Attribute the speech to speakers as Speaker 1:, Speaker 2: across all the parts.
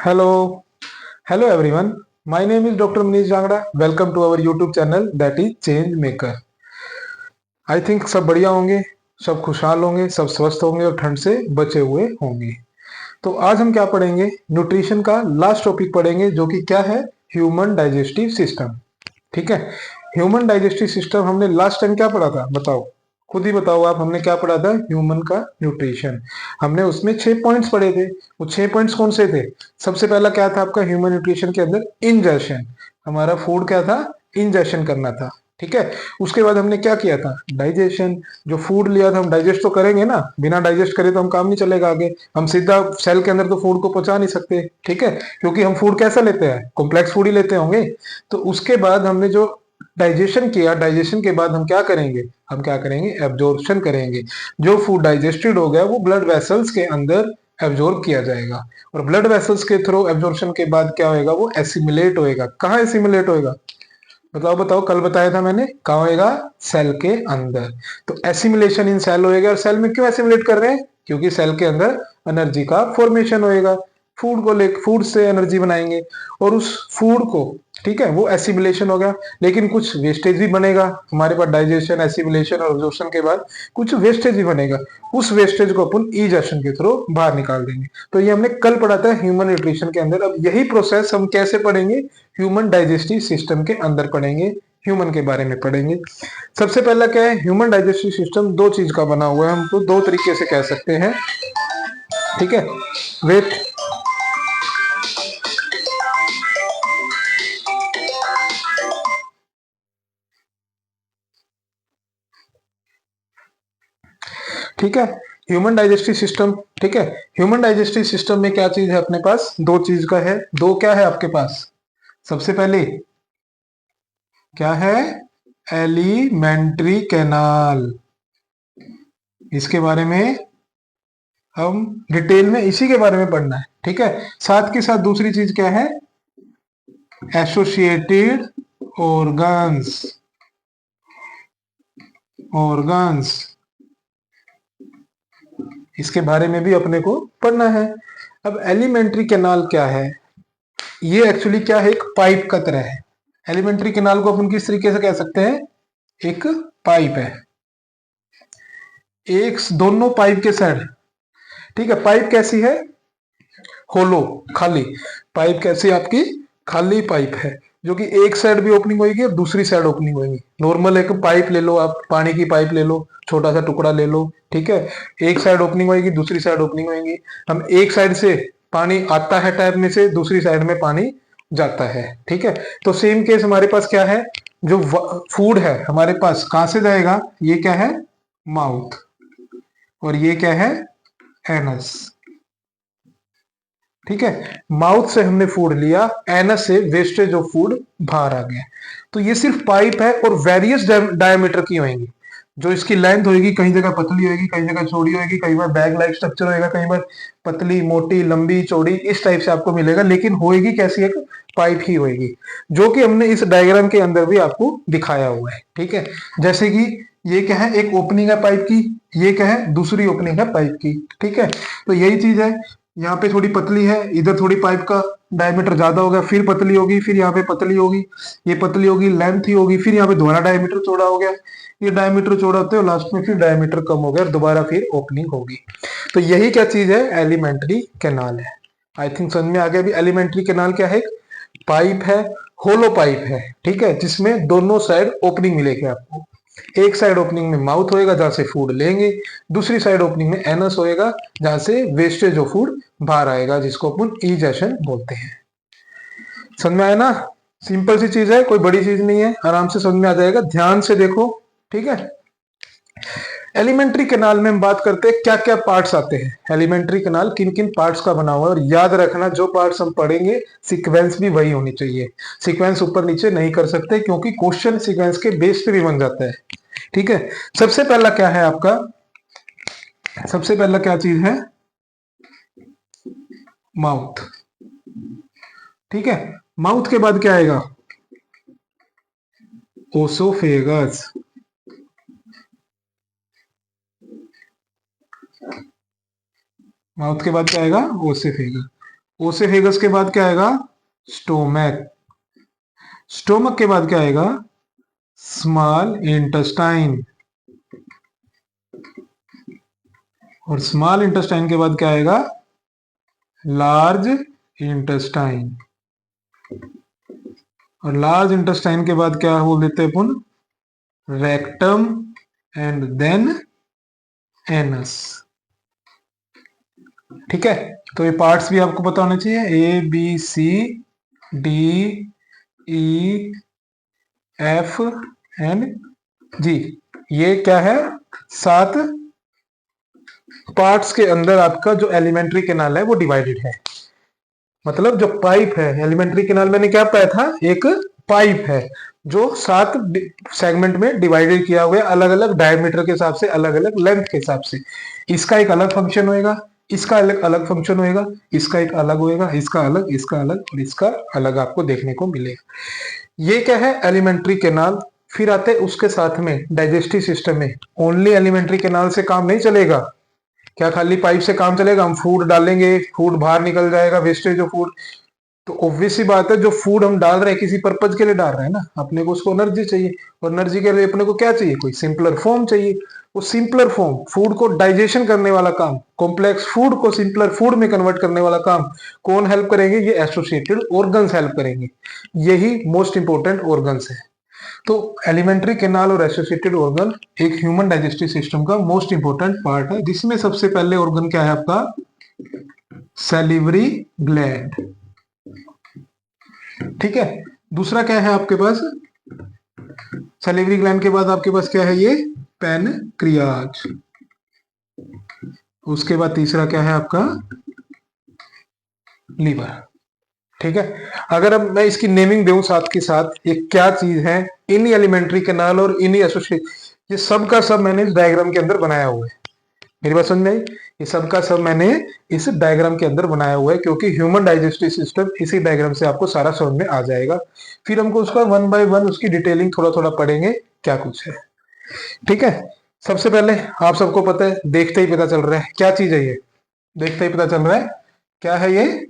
Speaker 1: Hello, hello everyone. My name is Dr. Manish Jangda. Welcome to our YouTube channel that is Change Maker. I think सब बढ़िया होंगे, सब खुशहाल होंगे, सब स्वस्थ होंगे और ठंड से बचे हुए होंगे। तो आज हम क्या पढ़ेंगे? न्यूट्रिशन का लास्ट टॉपिक पढ़ेंगे जो कि क्या है? Human digestive system. ठीक है, ह्यूमन डाइजेस्टिव सिस्टम हमने लास्ट टाइम क्या पढ़ा था? बताओ, खुद ही बताओ आप, हमने क्या पढ़ा था? ह्यूमन का न्यूट्रिशन। हमने उसमें 6 पॉइंट्स पढ़े थे। वो 6 पॉइंट्स कौन से थे? सबसे पहला क्या था आपका ह्यूमन न्यूट्रिशन के अंदर? इंजेशन। हमारा फूड क्या था? इंजेशन करना था। ठीक है, उसके बाद हमने क्या किया था? डाइजेशन। जो फूड लिया था हम डाइजेस्ट तो करेंगे ना, बिना डाइजेस्ट करे तो हम काम नहीं चलेगा आगे। हम सीधा सेल के अंदर तो फूड को पहुंचा नहीं सकते। ठीक है, क्योंकि हम फूड कैसा लेते हैं? कॉम्प्लेक्स फूड ही लेते होंगे। तो उसके बाद हमने जो डाइजेशन किया, डाइजेशन के बाद हम क्या करेंगे? हम क्या करेंगे? एब्जॉर्प्शन करेंगे। जो फूड डाइजेस्टेड हो गया वो ब्लड वेसल्स के अंदर एब्जॉर्ब किया जाएगा, और ब्लड वेसल्स के थ्रू एब्जॉर्प्शन के बाद क्या होएगा? वो एसिमिलेट होएगा। कहाँ एसिमिलेट होएगा? बताओ बताओ, कल बताया था मैंने, कहाँ होएगा? सेल के अंदर। तो एसिमिलेशन इन सेल होएगा। और सेल में क्यों एसिमिलेट कर रहे हैं? क्योंकि सेल के अंदर एनर्जी का फॉर्मेशन होएगा। फूड को ले, फूड से एनर्जी बनाएंगे और उस फूड को, ठीक है, वो एसिमिलेशन हो गया। लेकिन कुछ वेस्टेज भी बनेगा हमारे पास। डाइजेशन, एसिमिलेशन और एब्जॉर्प्शन के बाद कुछ वेस्टेज भी बनेगा। उस वेस्टेज को अपन इजेशन के थ्रू बाहर निकाल देंगे। तो ये हमने कल पढ़ा था ह्यूमन न्यूट्रिशन के अंदर। अब यही प्रोसेस हम कैसे पढ़ेंगे? ह्यूमन डाइजेस्टिव सिस्टम के अंदर पढ़ेंगे, ह्यूमन के बारे में पढ़ेंगे। सबसे पहला क्या है? ह्यूमन डाइजेस्टिव सिस्टम दो चीज का बना हुआ है, हमको दो तरीके से कह सकते हैं। ठीक है, वेट। ठीक है, ह्यूमन डाइजेस्टिव सिस्टम। ठीक है, ह्यूमन डाइजेस्टिव सिस्टम में क्या चीज है अपने पास? दो चीज का है। दो क्या है आपके पास? सबसे पहले क्या है? Alimentary canal. इसके बारे में हम डिटेल में इसी के बारे में पढ़ना है। ठीक है, साथ के साथ दूसरी चीज क्या है? Associated organs. ऑर्गन्स, इसके बारे में भी अपने को पढ़ना है। अब एलिमेंट्री कैनाल क्या है? ये एक्चुअली क्या है? एक पाइप का तरह है। एलिमेंट्री कैनाल को अपन किस तरीके से कह सकते हैं? एक पाइप है। एक दोनों पाइप के साइड, ठीक है, पाइप कैसी है? होलो, खाली। पाइप कैसी आपकी? खाली पाइप है, जो कि एक साइड भी ओपनिंग होगी और दूसरी साइड ओपनिंग होगी। नॉर्मल एक पाइप ले लो आप, पानी की पाइप ले लो, छोटा सा टुकड़ा ले लो। ठीक है, एक साइड ओपनिंग होगी, दूसरी साइड ओपनिंग होगी। हम एक साइड से पानी आता है टैप में से, दूसरी साइड में पानी जाता है। ठीक है, तो सेम केस हमारे पास क्या है? जो फूड है हमारे पास कहां से जाएगा? ये क्या है? माउथ। और ये क्या है? एनस। ठीक है, माउथ से हमने फूड लिया, एनस से वेस्टेज ऑफ फूड बाहर आ गया। तो ये सिर्फ पाइप है और वेरियस डायमीटर की होगी। जो इसकी लेंथ होगी, कहीं जगह पतली होगी, कहीं जगह चौड़ी होगी, कई बार बैग लाइक स्ट्रक्चर होगा, कई बार पतली, मोटी, लंबी, चौड़ी, इस टाइप से आपको मिलेगा। लेकिन होएगी कैसी? एक पाइप ही होएगी, जो कि हमने इस डायग्राम के अंदर भी आपको दिखाया हुआ है। ठीक है, जैसे कि ये क्या है? एक ओपनिंग है पाइप की। ये क्या है? दूसरी ओपनिंग है पाइप की। ठीक है, तो यही चीज है। यहाँ पे थोड़ी पतली है, इधर थोड़ी पाइप का डायमीटर ज्यादा होगा, फिर पतली होगी, फिर यहाँ पे पतली होगी, ये पतली होगी, लेंथ ही होगी, फिर यहाँ पे दोबारा डायमीटर चौड़ा हो गया, ये डायमीटर चौड़ा होते हैं, लास्ट में फिर डायमीटर कम हो गया और दोबारा फिर ओपनिंग होगी। तो यही क्या चीज है? एलिमेंट्री कैनाल है। आई थिंक समझ में आ गया। अभी एलिमेंट्री कैनाल क्या है? एक पाइप है, होलो पाइप है। ठीक है, जिसमें दोनों साइड ओपनिंग मिलेगी आपको। एक साइड ओपनिंग में माउथ होएगा जहां से फूड लेंगे, दूसरी साइड ओपनिंग में एनस होएगा जहां से वेस्टेज ऑफ फूड बाहर आएगा, जिसको अपन इजेशन बोलते हैं। समझ में आया ना? सिंपल सी चीज है, कोई बड़ी चीज नहीं है, आराम से समझ में आ जाएगा। ध्यान से देखो। ठीक है, एलिमेंट्री कैनाल में हम बात करते हैं क्या क्या पार्ट्स आते हैं। एलिमेंट्री कैनाल किन किन पार्ट्स का बना हुआ है, और याद रखना जो पार्ट्स हम पढ़ेंगे सीक्वेंस भी वही होनी चाहिए। सीक्वेंस ऊपर नीचे नहीं कर सकते, क्योंकि क्वेश्चन सीक्वेंस के बेस पे भी बन जाता है। ठीक है, सबसे पहला क्या है आपका? सबसे पहला क्या चीज है? माउथ। ठीक है, माउथ के बाद क्या आएगा? ओसोफेगस। माउथ के बाद क्या आएगा? ओसोफेगस। ओसेफेगस के बाद क्या आएगा? स्टोमक। स्टोमक के बाद क्या आएगा? Small intestine. और स्मॉल इंटेस्टाइन के बाद क्या आएगा? Large intestine. और लार्ज इंटेस्टाइन के बाद क्या बोल देते हैं अपन? Rectum and then anus. ठीक है, तो ये पार्ट्स भी आपको पता होने चाहिए, A B C D E F and G. ये क्या है? 7 पार्ट्स के अंदर आपका जो एलिमेंट्री कैनाल है वो डिवाइडेड है। मतलब जो पाइप है, एलिमेंट्री कैनाल मैंने क्या पाया था? एक पाइप है जो 7 सेगमेंट में डिवाइडेड किया हुआ है, अलग अलग डायमीटर के हिसाब से, अलग अलग लेंथ के हिसाब से। इसका एक अलग फंक्शन होएगा, इसका अलग अलग फंक्शन होएगा, इसका एक अलग होएगा, इसका अलग, इसका अलग और इसका अलग आपको देखने को मिलेगा। ये क्या है? Alimentary canal. फिर आते हैं उसके साथ में डाइजेस्टिव सिस्टम में। ओनली एलिमेंट्री कैनाल से काम नहीं चलेगा। क्या खाली पाइप से काम चलेगा? हम फूड डालेंगे, फूड बाहर निकल जाएगा, वेस्टेज ऑफ फूड। तो ऑब्वियस सी बात है, जो फूड हम डाल रहे हैं किसी पर्पज के लिए डाल रहे हैं ना, अपने को उसको एनर्जी चाहिए। और एनर्जी के लिए अपने को क्या चाहिए? कोई सिंपलर फॉर्म चाहिए। वो सिंपलर फॉर्म, फूड को डाइजेशन करने वाला काम, कॉम्प्लेक्स फूड को सिंपलर फूड में कन्वर्ट करने वाला काम कौन हेल्प करेंगे? ये एसोसिएटेड ऑर्गन्स हेल्प करेंगे। यही मोस्ट इंपोर्टेंट ऑर्गन्स है। तो एलिमेंट्री कैनाल और एसोसिएटेड ऑर्गन एक ह्यूमन डाइजेस्टिव सिस्टम का मोस्ट इंपोर्टेंट पार्ट है, जिसमें सबसे पहले ऑर्गन क्या है आपका? Salivary gland. ठीक है, दूसरा क्या है आपके पास? सैलिवरी ग्लैंड के बाद आपके पास क्या है? ये पैनक्रियाज। उसके बाद तीसरा क्या है आपका? लीवर। ठीक है, अगर अब मैं इसकी नेमिंग दूं साथ के साथ, ये क्या चीज है? इन्हीं एलिमेंट्री कैनाल और इन्हीं एसोसिएट, ये सब का सब मैंने इस डायग्राम के अंदर बनाया हुआ है। मेरी बात समझ में आई? ये सब का सब मैंने इस डायग्राम के अंदर बनाया हुआ है, क्योंकि ह्यूमन डाइजेस्टिव सिस्टम इसी डायग्राम से आपको सारा समझ में आ जाएगा। फिर हमको उसका 1 बाय 1 उसकी डिटेलिंग थोड़ा थोड़ा पढ़ेंगे क्या कुछ है। ठीक है, सबसे पहले आप सबको पता है, देखते ही पता चल रहा है क्या चीज है ये। देखते ही पता चल रहा है क्या है ये?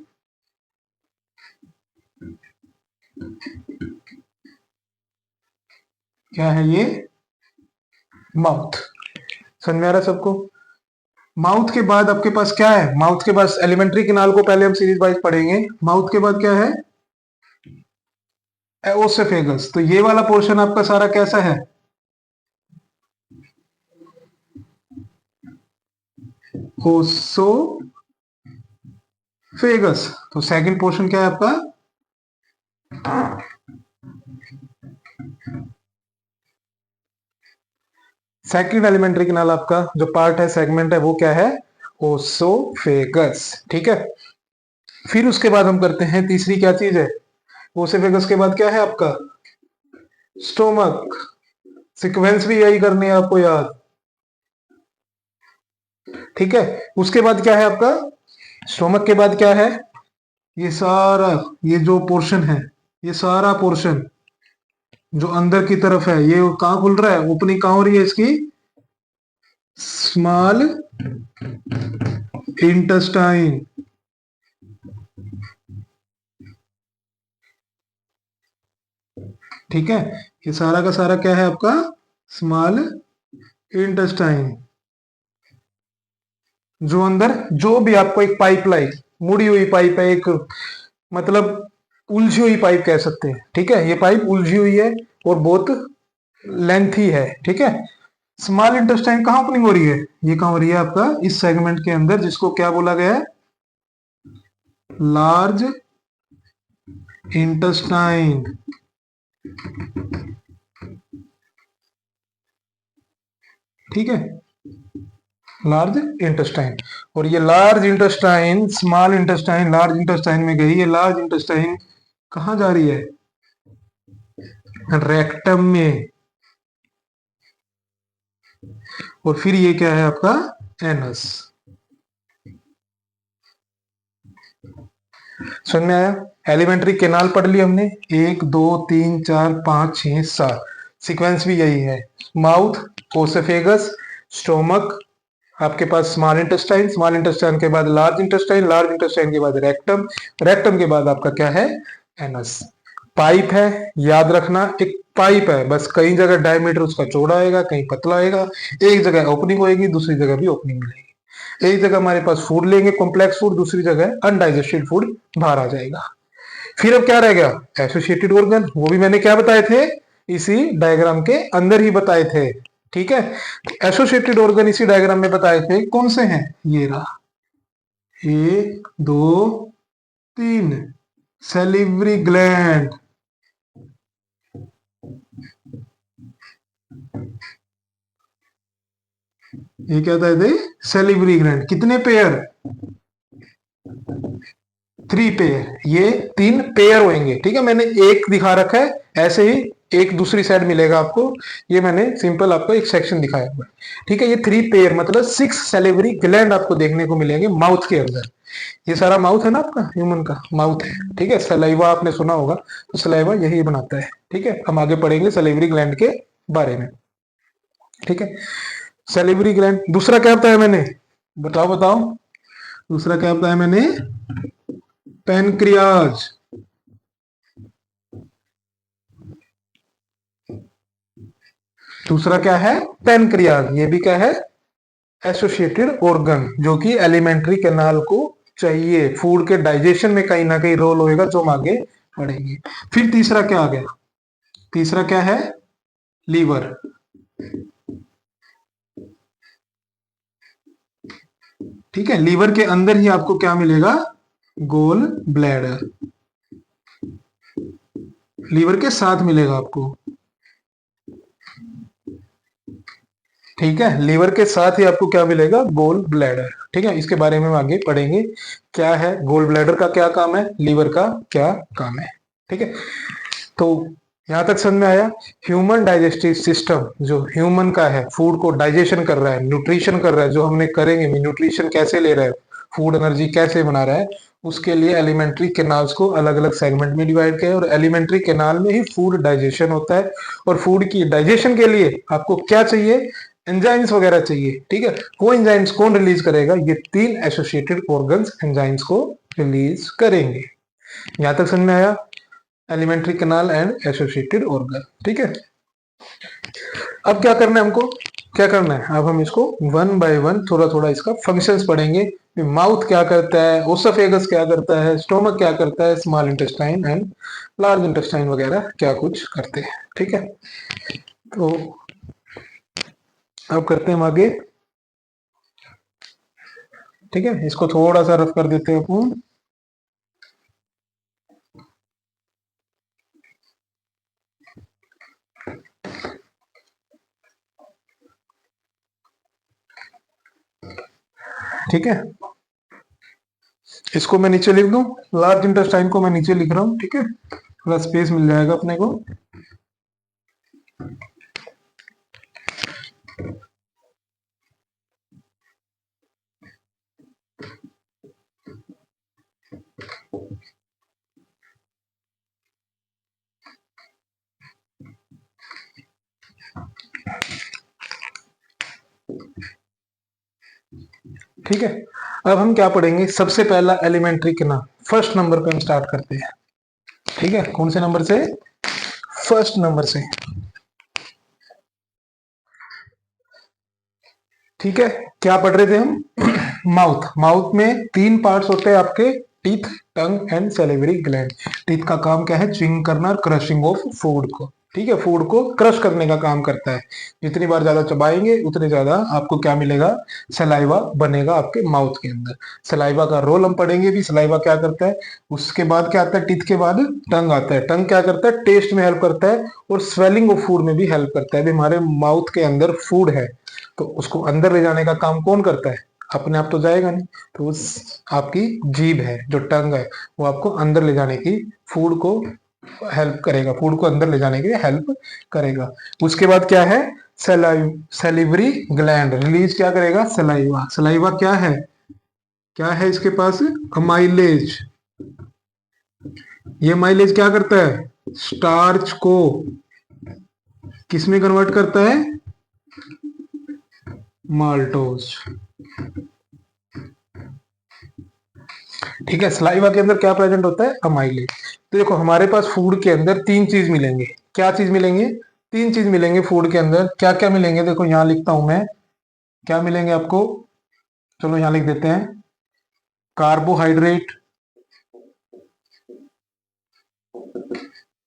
Speaker 1: क्या है ये? माउथ। समझ में आ रहा है सबको? माउथ के बाद आपके पास क्या है? माउथ के पास एलिमेंट्री कैनाल को पहले हम सीरीज वाइज पढ़ेंगे। माउथ के बाद क्या है? ओसेफेगस। तो ये वाला पोर्शन आपका सारा कैसा है? ओसोफेगस। तो सेकंड पोर्शन क्या है आपका? सेकंड एलिमेंट्री कैनाल आपका जो पार्ट है, सेगमेंट है, वो क्या है? ओसोफेगस। ठीक है, फिर उसके बाद हम करते हैं तीसरी क्या चीज है? ओसेफेगस के बाद क्या है आपका? स्टोमक। सीक्वेंस भी यही करनी है आपको याद। ठीक है, उसके बाद क्या है आपका? स्टोमक के बाद क्या है? ये सारा, ये जो पोर्शन है, ये सारा पोर्शन जो अंदर की तरफ है, ये कहां खुल रहा है? ओपनिंग कहां हो रही है इसकी? Small intestine. ठीक है, ये सारा का सारा क्या है आपका? Small intestine. जो अंदर जो भी आपको एक पाइपलाइन, मुड़ी हुई पाइप है, एक मतलब उलझी हुई पाइप कह सकते हैं। ठीक है, ये पाइप उलझी हुई है और बहुत लेंथी है। ठीक है, स्मॉल इंटेस्टाइन कहां ओपनिंग हो रही है? ये कहां हो रही है आपका? इस सेगमेंट के अंदर, जिसको क्या बोला गया है? Large intestine. ठीक है, लार्ज इंटेस्टाइन। और ये large intestine, small intestine large intestine में गई। ये लार्ज इंटेस्टाइन कहां जा रही है? रेक्टम में। और फिर ये क्या है आपका? एनस। समझ में आया? एलिमेंट्री कैनाल पढ़ ली हमने, 1 2 3 4 5 6 7। सीक्वेंस भी यही है, माउथ, ओसेफेगस, स्टोमक, आपके पास स्मॉल इंटेस्टाइन के बाद लार्ज इंटेस्टाइन के बाद रेक्टम, रेक्टम के बाद आपका क्या है, एनस। पाइप है, याद रखना एक पाइप है, बस कई जगह डायमीटर उसका चौड़ा आएगा, कहीं पतला आएगा, एक जगह ओपनिंग होएगी, दूसरी जगह भी ओपनिंग मिलेगी। एक जगह हमारे पास फूड लेंगे कॉम्प्लेक्स फूड, दूसरी जगह अनडाइजेस्टेड फूड बाहर आ जाएगा। फिर अब क्या रह गया, एसोसिएटेड ऑर्गन, वो भी मैंने क्या बताए थे, इसी डायग्राम के अंदर ही बताए थे। ठीक है, एसोसिएटेड ऑर्गन इसी डायग्राम में बताए थे, कौन से हैं, ये रहा, एक दो तीन, सेलिवरी ग्लैंड, ये क्या था, सेलिवरी ग्लैंड, कितने पेयर, 3 पेयर, ये 3 पेयर होंगे। ठीक है, मैंने एक दिखा रखा है, ऐसे ही एक दूसरी साइड मिलेगा आपको, ये मैंने सिंपल आपको एक सेक्शन दिखाया हुआ है। ठीक है, ये 3 पेयर मतलब 6 सेलिवरी ग्लैंड आपको देखने को मिलेंगे माउथ के अंदर। ये सारा माउथ है ना आपका, ह्यूमन का माउथ है। ठीक है, सलाइवा आपने सुना होगा, तो सलाइवा यही बनाता है। ठीक है, हम आगे पढ़ेंगे सलेवरी ग्लैंड के बारे में। ठीक है, सलेवरी ग्लैंड, दूसरा क्या बताया मैंने, बताओ बताओ, दूसरा क्या बताया मैंने, पैनक्रियाज। दूसरा क्या है, पैनक्रियाज, ये भी क्या है, एसोसिएटेड ऑर्गन, जो कि एलिमेंट्री कैनाल को चाहिए, फूड के डाइजेशन में कहीं ना कहीं रोल होएगा, जो हम आगे पढ़ेंगे। फिर तीसरा क्या आ गया, तीसरा क्या है, लीवर। ठीक है, लीवर के अंदर ही आपको क्या मिलेगा, गोल ब्लैडर, लीवर के साथ मिलेगा आपको। ठीक है, लीवर के साथ ही आपको क्या मिलेगा, गोल ब्लैडर। ठीक है, इसके बारे में हम आगे पढ़ेंगे, क्या है गोल ब्लैडर का क्या काम है, लीवर का क्या काम है। ठीक है, तो यहां तक समझ में आया। ह्यूमन डाइजेस्टिव सिस्टम, जो ह्यूमन का है, फूड को डाइजेशन कर रहा है, न्यूट्रिशन कर रहा है, जो हमने करेंगे, न्यूट्रिशन कैसे ले रहा है, फूड एनर्जी कैसे बना रहा है, उसके लिए एलिमेंट्री केनाल्स को अलग अलग सेगमेंट में डिवाइड किया है, और एलिमेंट्री केनाल में ही फूड डाइजेशन होता है। और फूड की डाइजेशन के लिए आपको क्या चाहिए, एंजाइम्स वगैरह चाहिए। ठीक है, वो एंजाइम्स कौन रिलीज करेगा, ये 3 एसोसिएटेड ऑर्गन्स एंजाइम्स को रिलीज करेंगे। यहां तक समझ में आया, alimentary canal and associated organ. ठीक है, अब क्या करना है हमको, क्या करना है, अब हम इसको वन बाय वन थोड़ा थोड़ा इसका फंक्शंस पढ़ेंगे। माउथ क्या करता है, ओसोफेगस क्या करता है, स्टोमक क्या करता है, small intestine and large intestine वगैरह क्या कुछ करते हैं। ठीक है, तो अब करते हैं हम आगे। ठीक है, इसको थोड़ा सा रफ कर देते हैं अपन। ठीक है, इसको मैं नीचे लिख दूं, लार्ज इंटेस्टाइन को मैं नीचे लिख रहा हूं। ठीक है, थोड़ा स्पेस मिल जाएगा अपने को। ठीक है, अब हम क्या पढ़ेंगे, सबसे पहला एलिमेंट्री के नाम, फर्स्ट नंबर पे हम स्टार्ट करते हैं। ठीक है, कौन से नंबर से, फर्स्ट नंबर से। ठीक है, क्या पढ़ रहे थे हम, माउथ, माउथ में 3 पार्ट्स होते हैं आपके, teeth, tongue and salivary gland. Teeth का काम क्या है, च्युइंग करना और क्रशिंग ऑफ फूड को। ठीक है, फूड को क्रश करने का काम करता है, जितनी बार ज्यादा चबाएंगे उतने ज्यादा आपको क्या मिलेगा, सलाइवा बनेगा आपके माउथ के अंदर। सलाइवा का रोल हम पढ़ेंगे भी, सलाइवा क्या करता है। उसके बाद क्या आता है, टीथ के बाद टंग आता है, टंग क्या करता है, टेस्ट में हेल्प करता है, और स्वेलिंग ऑफ फूड में भी हेल्प करता है। भी हमारे माउथ के अंदर फूड है, तो उसको अंदर ले जाने का काम कौन करता है, अपने आप तो जाएगा नहीं, तो उस आपकी जीभ है, जो टंग है, वो आपको अंदर ले जाने की, फूड को हेल्प करेगा, फूड को अंदर ले जाने के लिए हेल्प करेगा। उसके बाद क्या है, सेलिवरी ग्लैंड रिलीज क्या करेगा, सलाइवा। सलाइवा क्या है, क्या है इसके पास, माइलेज। ये माइलेज क्या करता है, स्टार्च को किसमें कन्वर्ट करता है, माल्टोज। ठीक है, सलाइवा के अंदर क्या प्रेजेंट होता है? अमाइलेज। तो देखो हमारे पास फूड के अंदर तीन चीज मिलेंगे। क्या चीज मिलेंगे? तीन चीज मिलेंगे फूड के अंदर। क्या क्या मिलेंगे? देखो यहाँ लिखता हूं मैं, क्या मिलेंगे आपको। चलो यहाँ लिख देते हैं, कार्बोहाइड्रेट,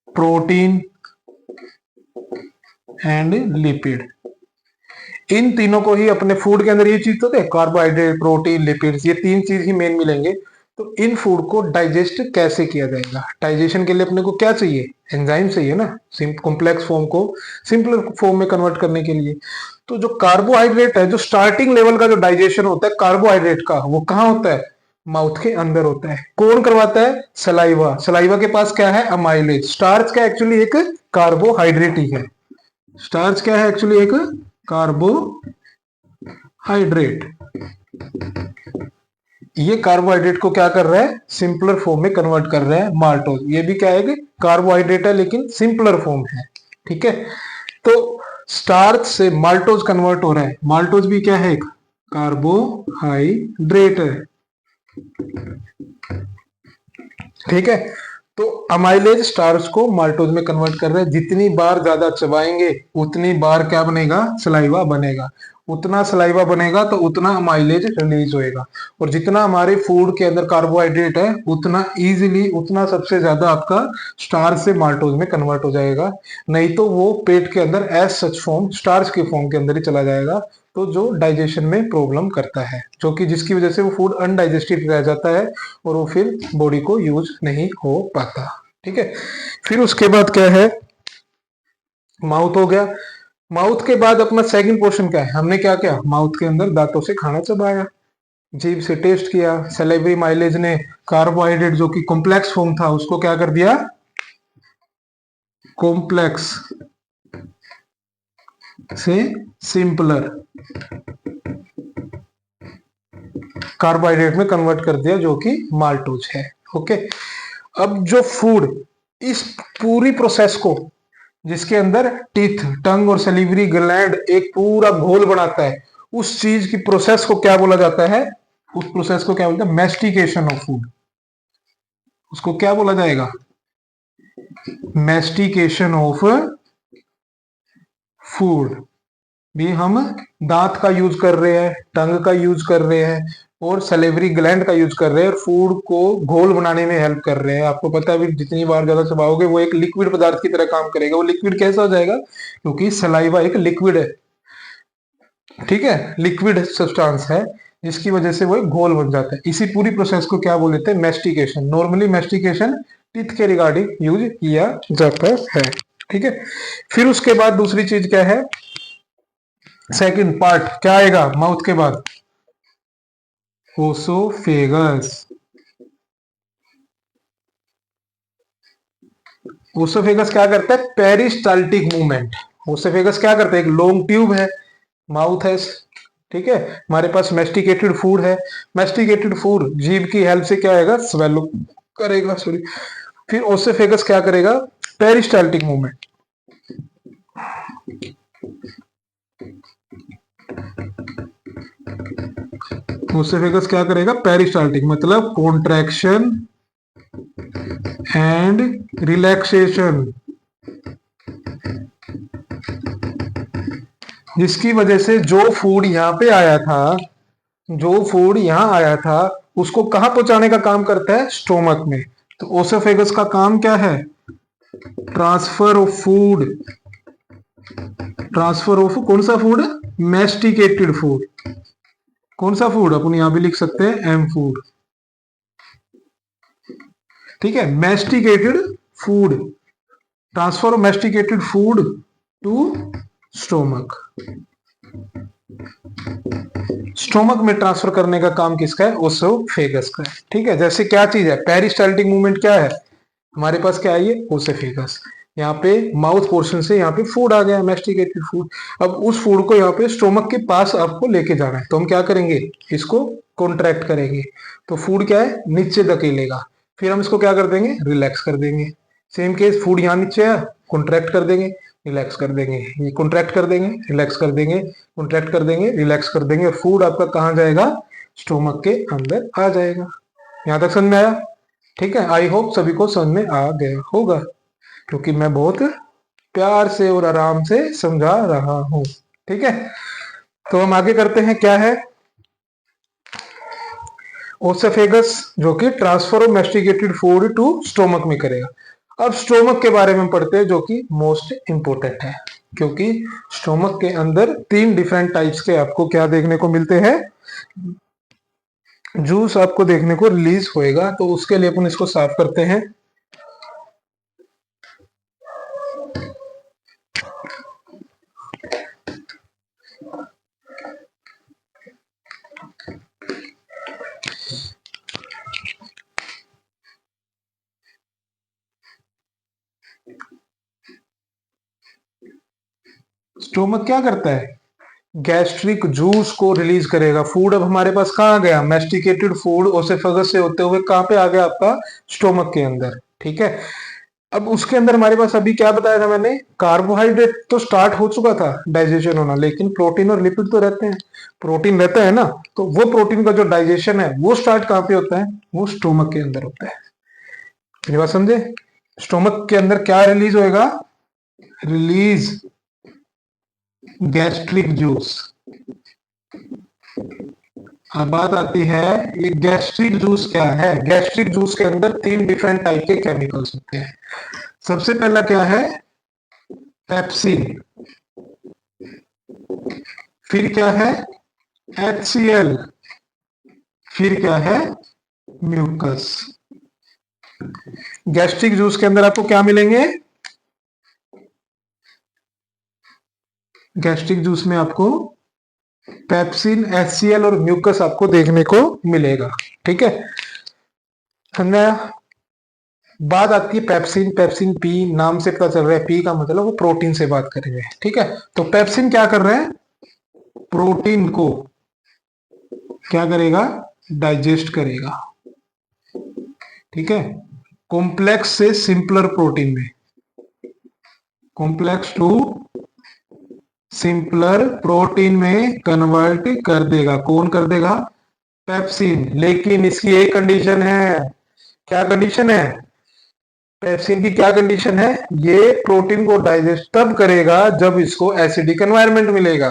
Speaker 1: प्रोटीन एंड लिपिड। इन तीनों को ही अपने फूड के अंदर, ये चीज तो थे कार्बोहाइड्रेट, प्रोटीन, लिपिड्स, ये तीन चीज ही मेन मिलेंगे। तो इन फूड को डाइजेस्ट कैसे किया जाएगा? डाइजेशन के लिए अपने को क्या चाहिए? एंजाइम चाहिए ना, कॉम्प्लेक्स फॉर्म को सिंपलर फॉर्म में कन्वर्ट करने के लिए। तो जो कार्बोहाइड्रेट है, जो स्टार्टिंग लेवल का जो डाइजेशन होता है कार्बोहाइड्रेट का, वो कहाँ होता है? माउथ के अंदर होता है। कौन करवाता है? सलाइवा। सलाइवा के पास क्या है? अमाइलेज। स्टार्च क्या एक्चुअली एक कार्बोहाइड्रेट ही है। स्टार्च क्या है एक्चुअली? एक कार्बोहाइड्रेट। ये कार्बोहाइड्रेट को क्या कर रहा है? सिंपलर फॉर्म में कन्वर्ट कर रहा है, माल्टोज। ये भी क्या है कि कार्बोहाइड्रेट है लेकिन सिंपलर फॉर्म है। ठीक है, तो स्टार्च से माल्टोज कन्वर्ट हो रहा है। माल्टोज भी क्या है? एक कार्बोहाइड्रेट है। ठीक है, तो अमाइलेज स्टार्च को माल्टोज में कन्वर्ट कर रहे हैं। जितनी बार ज्यादा चबाएंगे उतनी बार क्या बनेगा? सलाइवा बनेगा। उतना सलाइवा बनेगा तो उतना अमाइलेज रिलीज होएगा। और जितना हमारे फूड के अंदर कार्बोहाइड्रेट है उतना इजीली, उतना सबसे ज्यादा आपका स्टार्च से माल्टोज में कन्वर्ट हो जाएगा। नहीं तो वो पेट के अंदर एज सच फॉर्म, स्टार्च के फॉर्म के अंदर ही चला जाएगा। तो जो डाइजेशन में प्रॉब्लम करता है, जो कि जिसकी वजह से वो फूड अनडाइजेस्टेड रह जाता है और वो फिर बॉडी को यूज नहीं हो पाता। ठीक है, फिर उसके बाद क्या है? माउथ हो गया। माउथ के बाद अपना सेकंड पोर्शन क्या है? हमने क्या किया? माउथ के अंदर दांतों से खाना चबाया, जीभ से टेस्ट किया। सेलेब्री माइलेज ने कार्बोहाइड्रेट जो कि कॉम्प्लेक्स फॉर्म था उसको क्या कर दिया? कॉम्प्लेक्स से सिंपलर कार्बोहाइड्रेट में कन्वर्ट कर दिया जो कि माल्टोज है। ओके, अब जो फूड इस पूरी प्रोसेस को, जिसके अंदर टीथ, टंग और सलीवरी ग्लैंड एक पूरा घोल बनाता है, उस चीज की प्रोसेस को क्या बोला जाता है? उस प्रोसेस को क्या बोलते हैं? Mastication of food. उसको क्या बोला जाएगा? Mastication of food. भी हम दांत का यूज कर रहे हैं, टंग का यूज कर रहे हैं और सलेवरी ग्लैंड का यूज कर रहे हैं और फूड को घोल बनाने में हेल्प कर रहे हैं। आपको पता है भी जितनी बार ज्यादा चबाओगे वो एक लिक्विड पदार्थ की तरह काम करेगा। वो लिक्विड कैसा हो जाएगा? क्योंकि सलाइवा एक लिक्विड है। ठीक है, लिक्विड सब्सटेंस है जिसकी वजह से वो एक घोल बन जाता है। इसी पूरी प्रोसेस को क्या बोल देते हैं? मैस्टिकेशन। नॉर्मली मैस्टिकेशन टीथ के रिगार्डिंग यूज किया जाता है। ठीक है, फिर उसके बाद दूसरी चीज क्या है? सेकंड पार्ट क्या आएगा माउथ के बाद? ओसोफेगस। ओसोफेगस क्या करता है? Peristaltic movement. ओसोफेगस क्या करता है? एक लॉन्ग ट्यूब है, माउथ है। ठीक है, हमारे पास मेस्टिकेटेड फूड है। मेस्टिकेटेड फूड जीभ की हेल्प से क्या आएगा? स्वेलो करेगा, सॉरी। फिर ओसोफेगस क्या करेगा? Peristaltic movement. ओसोफेगस क्या करेगा? पेरिस्टाल्टिक मतलब कॉन्ट्रैक्शन एंड रिलैक्सेशन, जिसकी वजह से जो फूड यहाँ पे आया था, जो फूड यहाँ आया था उसको कहाँ पहुंचाने का काम करता है? स्टोमक में। तो ओसोफेगस का काम क्या है? Transfer of food. Transfer of कौन सा फूड? मैस्टिकेटेड फूड। कौन सा फूड? अपन यहां भी लिख सकते हैं एम फूड। ठीक है, masticated food, transfer of masticated food to stomach. Stomach में ट्रांसफर करने का काम किसका है? ओसोफेगस का है। ठीक है, जैसे क्या चीज है? पेरिस्टाल्टिक मूवमेंट क्या है हमारे पास? क्या है ये? ओसोफेगस। यहाँ पे माउथ पोर्शन से यहाँ पे फूड आ गया, मैस्टिकेटेड फूड। अब उस फूड को यहाँ पे स्टोमक के पास आपको लेके जाना है, तो हम क्या करेंगे? इसको कॉन्ट्रैक्ट करेंगे। तो फूड क्या है? नीचे धकेलेगा। फिर हम इसको क्या कर देंगे? रिलैक्स कर देंगे। सेम केस, फूड यहाँ नीचे है, कॉन्ट्रैक्ट कर देंगे, रिलैक्स कर देंगे। ये कॉन्ट्रैक्ट कर देंगे, रिलैक्स कर देंगे, कॉन्ट्रैक्ट कर देंगे, रिलैक्स कर देंगे और फूड आपका कहाँ जाएगा? स्टोमक के अंदर आ जाएगा। यहां तक समझ में आया? ठीक है, आई होप सभी को समझ में आ गया होगा, क्योंकि मैं बहुत प्यार से और आराम से समझा रहा हूं। ठीक है, तो हम आगे करते हैं। क्या है? ओसेफेगस, जो कि transfer of masticated food to stomach में करेगा। अब स्टोमक के बारे में पढ़ते हैं, जो कि मोस्ट इंपोर्टेंट है, क्योंकि स्टोमक के अंदर 3 डिफरेंट टाइप्स के आपको क्या देखने को मिलते हैं, जूस आपको देखने को रिलीज होएगा। तो उसके लिए अपन इसको साफ करते हैं। स्टोमक क्या करता है? गैस्ट्रिक जूस को रिलीज करेगा। फूड अब हमारे पास कहाँ गया? मैस्टिकेटेड फूड ओसेफेगस से होते हुए कहाँ पे आ गया? आपका स्टोमक के अंदर। ठीक है, अब उसके अंदर हमारे पास अभी क्या बताया था मैंने, कार्बोहाइड्रेट तो स्टार्ट हो चुका था डाइजेशन होना, लेकिन प्रोटीन और लिपिड तो रहते हैं। प्रोटीन रहता है ना, तो वो प्रोटीन का जो डाइजेशन है वो स्टार्ट कहाँ पे होता है? वो स्टोमक के अंदर होता है। ये बात समझे? स्टोमक के अंदर क्या रिलीज होएगा? Release gastric juice. अब बात आती है, ये गैस्ट्रिक जूस क्या है? गैस्ट्रिक जूस के अंदर 3 डिफरेंट टाइप के केमिकल्स होते हैं। सबसे पहला क्या है? पेप्सिन। फिर क्या है? HCl। फिर क्या है? म्यूकस। गैस्ट्रिक जूस के अंदर आपको क्या मिलेंगे? गैस्ट्रिक जूस में आपको पेप्सिन, HCl और म्यूकस आपको देखने को मिलेगा। ठीक है, समझा? बात आती है पेप्सिन। पेप्सिन पी नाम से पता चल रहा है, पी का मतलब वो प्रोटीन से बात करेंगे। ठीक है, तो पेप्सिन क्या कर रहे हैं? प्रोटीन को क्या करेगा? डाइजेस्ट करेगा। ठीक है, कॉम्प्लेक्स से सिंपलर प्रोटीन में, कॉम्प्लेक्स टू सिंपलर प्रोटीन में कन्वर्ट कर देगा। कौन कर देगा? पेप्सिन। लेकिन इसकी एक कंडीशन है। क्या कंडीशन है? पेप्सिन की क्या कंडीशन है? ये प्रोटीन को डाइजेस्ट तब करेगा जब इसको एसिडिक एनवायरनमेंट मिलेगा,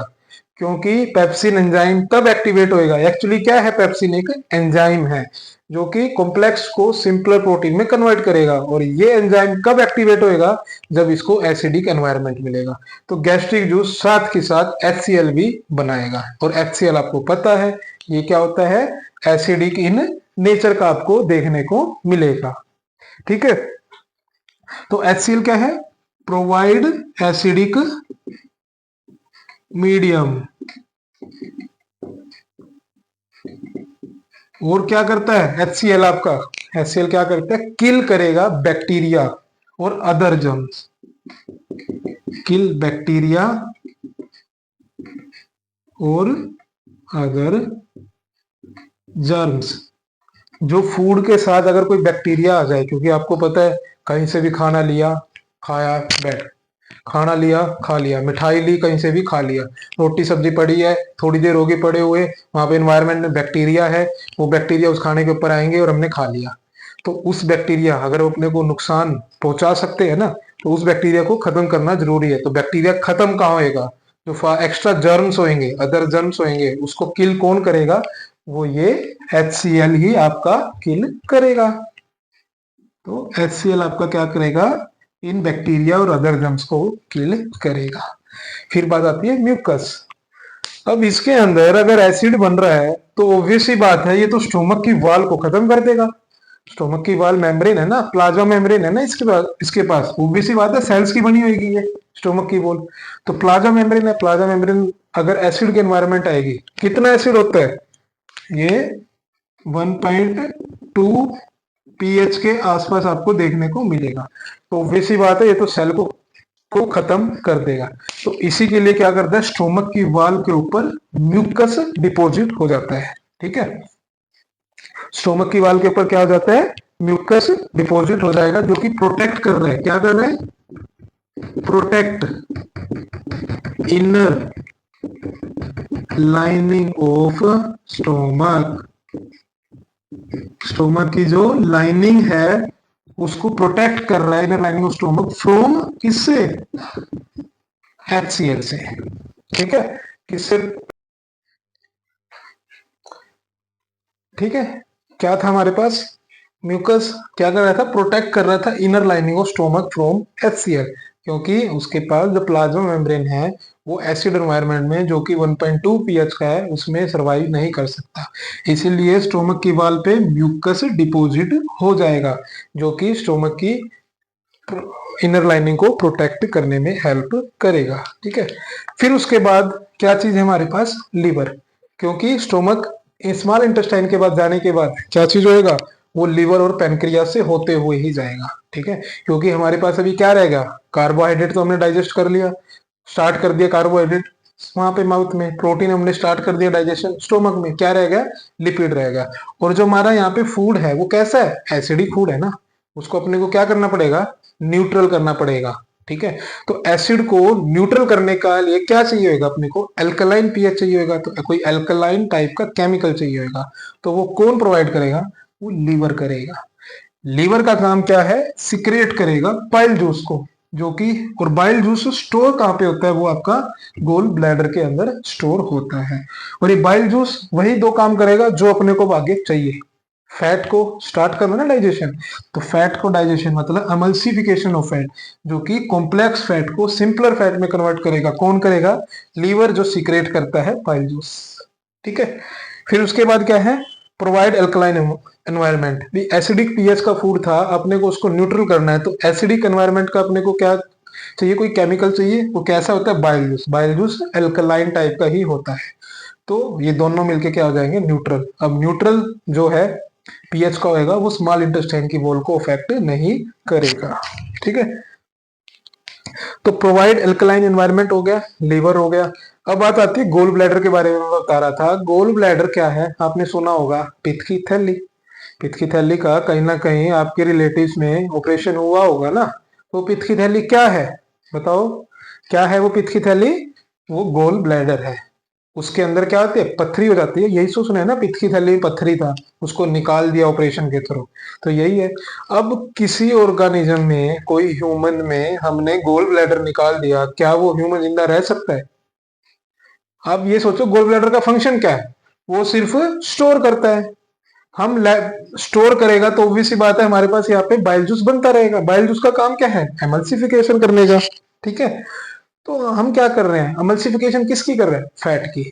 Speaker 1: क्योंकि पेप्सिन एंजाइम तब एक्टिवेट होएगा। एक्चुअली क्या है? पेप्सिन एक एंजाइम है जो कि कॉम्प्लेक्स को सिंपलर प्रोटीन में कन्वर्ट करेगा, और ये एंजाइम कब एक्टिवेट होएगा? जब इसको एसिडिक एनवायरनमेंट मिलेगा। तो गैस्ट्रिक जूस साथ के साथ HCl भी बनाएगा, और HCl आपको पता है ये क्या होता है? एसिडिक इन नेचर का आपको देखने को मिलेगा। ठीक है, तो HCl क्या है? Provide acidic medium. और क्या करता है HCl आपका? HCl क्या करता है? किल करेगा बैक्टीरिया और अदर जर्म्स। किल बैक्टीरिया और अदर जर्म्स। जो फूड के साथ अगर कोई बैक्टीरिया आ जाए, क्योंकि आपको पता है कहीं से भी खाना लिया, खाया, बैठ, खाना लिया, खा लिया, मिठाई ली, कहीं से भी खा लिया, रोटी सब्जी पड़ी है, थोड़ी देर होगी पड़े हुए, वहां पे एनवायरनमेंट में बैक्टीरिया है, वो बैक्टीरिया उस खाने के ऊपर आएंगे और हमने खा लिया। तो उस बैक्टीरिया अगर वो अपने को नुकसान पहुंचा सकते हैं ना, तो उस बैक्टीरिया को खत्म करना जरूरी है। तो बैक्टीरिया खत्म कहाँ होएगा? जो एक्स्ट्रा जर्म्स होंगे, अदर जर्म्स होंगे, उसको किल कौन करेगा? वो ये HCl ही आपका किल करेगा। तो HCl आपका क्या करेगा? इन बैक्टीरिया और अदर जर्म्स को किल करेगा। फिर बात आती है म्यूकस। अब इसके अंदर अगर एसिड बन रहा है तो ऑब्वियस ही बात है, ये तो स्टोमक की वॉल को खत्म कर देगा। स्टोमक की वॉल मेम्ब्रेन है ना, प्लाज्मा मेम्ब्रेन है ना इसके पास ऑब्वियस ही बात है, सेल्स की बनी होगी ये स्टोमक की वॉल। तो प्लाज्मा मेम्ब्रेन है, प्लाज्मा मेम्ब्रेन अगर एसिड की एनवायरनमेंट आएगी, कितना एसिड होता है? ये 1.2 pH के आसपास आपको देखने को मिलेगा। तो वैसी बात है, ये तो सेल को खत्म कर देगा। तो इसी के लिए क्या करता है? स्टोमक की वॉल के ऊपर म्यूकस डिपॉजिट हो जाता है। ठीक है, स्टोमक की वॉल के ऊपर क्या हो जाता है? म्यूकस डिपॉजिट हो जाएगा, जो कि प्रोटेक्ट कर रहा है। क्या कर रहा है? Protect inner lining of stomach. Stomach की जो लाइनिंग है उसको प्रोटेक्ट कर रहा है, inner lining of stomach from किससे? HCl से। ठीक है, किससे? ठीक है, क्या था हमारे पास? म्यूकस क्या कर रहा था? प्रोटेक्ट कर रहा था inner lining of stomach from HCl, क्योंकि उसके पास जो प्लाज्मा मेम्ब्रेन है वो एसिड एनवायरनमेंट में जो कि 1.2 pH का है उसमें सरवाइव नहीं कर सकता। इसीलिए स्टोमक की वॉल पे म्यूकस डिपॉजिट हो जाएगा, जो कि स्टोमक की इनर लाइनिंग को प्रोटेक्ट करने में हेल्प करेगा। ठीक है, फिर उसके बाद क्या चीज है हमारे पास? लीवर। क्योंकि स्टोमक स्मॉल इंटेस्टाइन के बाद जाने के बाद क्या चीज होएगा? वो लीवर और पेनक्रियास से होते हुए ही जाएगा। ठीक है, क्योंकि हमारे पास अभी क्या रहेगा? कार्बोहाइड्रेट तो हमने डाइजेस्ट कर लिया, स्टार्ट कर दिया कार्बोहाइड्रेट वहां पे माउथ में, प्रोटीन हमने स्टार्ट कर दिया डाइजेशन, स्टोमक में क्या रहेगा? लिपिड रहेगा। और जो हमारा यहाँ पे फूड है वो कैसा है? एसिडिक फूड है ना, उसको अपने को क्या करना पड़ेगा? न्यूट्रल करना पड़ेगा। ठीक है, तो एसिड को न्यूट्रल करने का लिए क्या चाहिए होगा अपने को? एल्कलाइन पीएच चाहिए होगा, तो कोई एल्कलाइन टाइप का केमिकल चाहिए होगा। तो वो कौन प्रोवाइड करेगा? वो लीवर करेगा। लीवर का काम क्या है? सिक्रेट करेगा बाइल जूस को, जो कि और बाइल जूस स्टोर कहाँ पे होता है? वो आपका गोल ब्लैडर के अंदर स्टोर होता है। और ये बाइल जूस वही दो काम करेगा जो अपने को आगे चाहिए। फैट को स्टार्ट करना ना डाइजेशन, तो फैट को डाइजेशन मतलब एमल्सिफिकेशन ऑफ फैट, जो कि कॉम्प्लेक्स फैट को सिंपलर फैट में कन्वर्ट करेगा। कौन करेगा? लीवर, जो सीक्रेट करता है बाइल जूस। ठीक है, फिर उसके बाद क्या है? Provide alkaline environment. भी एसिडिक पीएच का फूड था, अपने को उसको न्यूट्रल करना है, तो एसिडिक एनवायरनमेंट का अपने को क्या चाहिए? कोई केमिकल चाहिए। वो कैसा होता है? Bile juice. Bile juice alkaline type का ही होता है। तो ये दोनों मिलके क्या हो जाएंगे? न्यूट्रल। अब न्यूट्रल जो है पीएच का होएगा वो स्मॉल इंटेस्टाइन की वॉल को अफेक्ट नहीं करेगा। ठीक है, तो प्रोवाइड एल्कलाइन एनवायरनमेंट हो गया, लीवर हो गया। अब बात आती है गोल ब्लैडर के बारे में। मैं बता रहा था गोल ब्लैडर क्या है, आपने सुना होगा, पित्त की थैली। पित्त की थैली का कहीं ना कहीं आपके रिलेटिव्स में ऑपरेशन हुआ होगा ना। वो पित्त की थैली क्या है? बताओ, क्या है वो पित्त की थैली? वो गोल ब्लैडर है। उसके अंदर क्या होती है? पत्थरी हो जाती है। यही तो सुना है ना, पित्त की थैली में पत्थरी था, उसको निकाल दिया ऑपरेशन के थ्रू। तो यही है। अब किसी ऑर्गेनिज्म में, कोई ह्यूमन में हमने गोल ब्लैडर निकाल दिया, क्या वो ह्यूमन जिंदा रह सकता है? आप ये सोचो, गोल ब्लैडर का फंक्शन क्या है? वो सिर्फ स्टोर करता है। हम स्टोर करेगा तो obvious सी बात है हमारे पास यहाँ पे बाइल जूस बनता रहेगा। बाइल जूस का काम क्या है? एमल्सिफिकेशन करने का। ठीक है, तो हम क्या कर रहे हैं? एमल्सिफिकेशन किसकी कर रहे हैं? फैट की।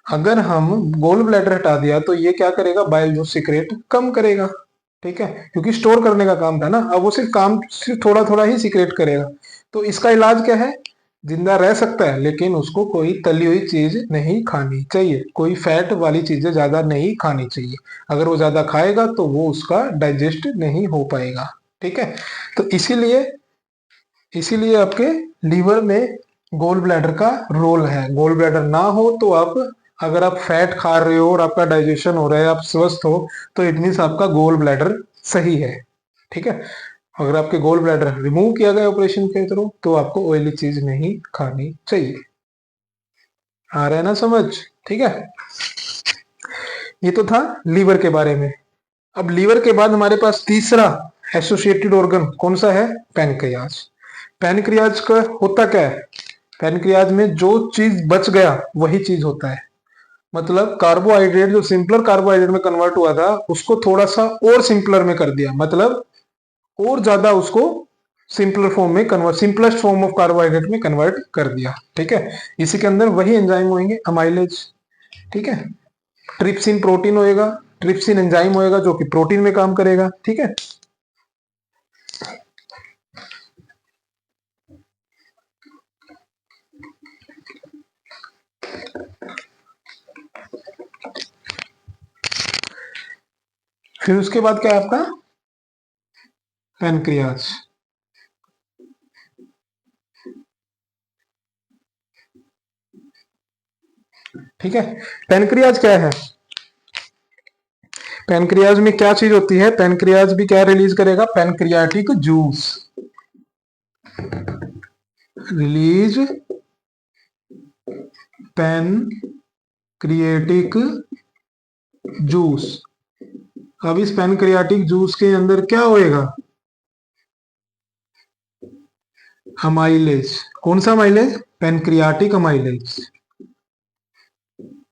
Speaker 1: अगर हम गोल ब्लैडर हटा दिया तो ये क्या करेगा? बाइल जूस सीक्रेट कम करेगा। ठीक है, क्योंकि स्टोर करने का काम था ना, अब वो सिर्फ काम सिर्फ थोड़ा थोड़ा ही सीक्रेट करेगा। तो इसका इलाज क्या है? जिंदा रह सकता है लेकिन उसको कोई तली हुई चीज नहीं खानी चाहिए, कोई फैट वाली चीजें ज्यादा नहीं खानी चाहिए। अगर वो ज्यादा खाएगा तो वो उसका डाइजेस्ट नहीं हो पाएगा। ठीक है, तो इसीलिए इसीलिए आपके लीवर में गोल ब्लैडर का रोल है। गोल ब्लैडर ना हो तो आप, अगर आप फैट खा रहे हो और आपका डाइजेशन हो रहा है, आप स्वस्थ हो, तो इट मीन्स आपका गोल ब्लैडर सही है। ठीक है, अगर आपके गोल ब्लैडर रिमूव किया गया ऑपरेशन के थ्रू तो आपको ऑयली चीज नहीं खानी चाहिए। आ रहा है ना समझ? ठीक है, ये तो था लीवर के बारे में। अब लीवर के बाद हमारे पास तीसरा एसोसिएटेड ऑर्गन कौन सा है? पैनक्रियाज। पैनक्रियाज का होता क्या है? पैनक्रियाज में जो चीज बच गया वही चीज होता है। मतलब कार्बोहाइड्रेट जो सिंपलर कार्बोहाइड्रेट में कन्वर्ट हुआ था उसको थोड़ा सा और सिंपलर में कर दिया, मतलब और ज्यादा उसको सिंपलर फॉर्म में convert, simplest form of carbohydrate में कन्वर्ट कर दिया। ठीक है, इसी के अंदर वही एंजाइम होंगे, अमाइलेज। ठीक है, ट्रिप्सिन प्रोटीन होएगा, ट्रिप्सिन एंजाइम होएगा जो कि प्रोटीन में काम करेगा। ठीक है, फिर उसके बाद क्या है आपका? पैनक्रियाज। ठीक है, पैनक्रियाज क्या है? पैनक्रियाज में क्या चीज होती है? पैनक्रियाज भी क्या रिलीज करेगा? Pancreatic juice release, pancreatic juice अब इस पैनक्रियाटिक जूस के अंदर क्या होएगा? अमाइलेज। कौन सा अमाइलेज? Pancreatic amylase.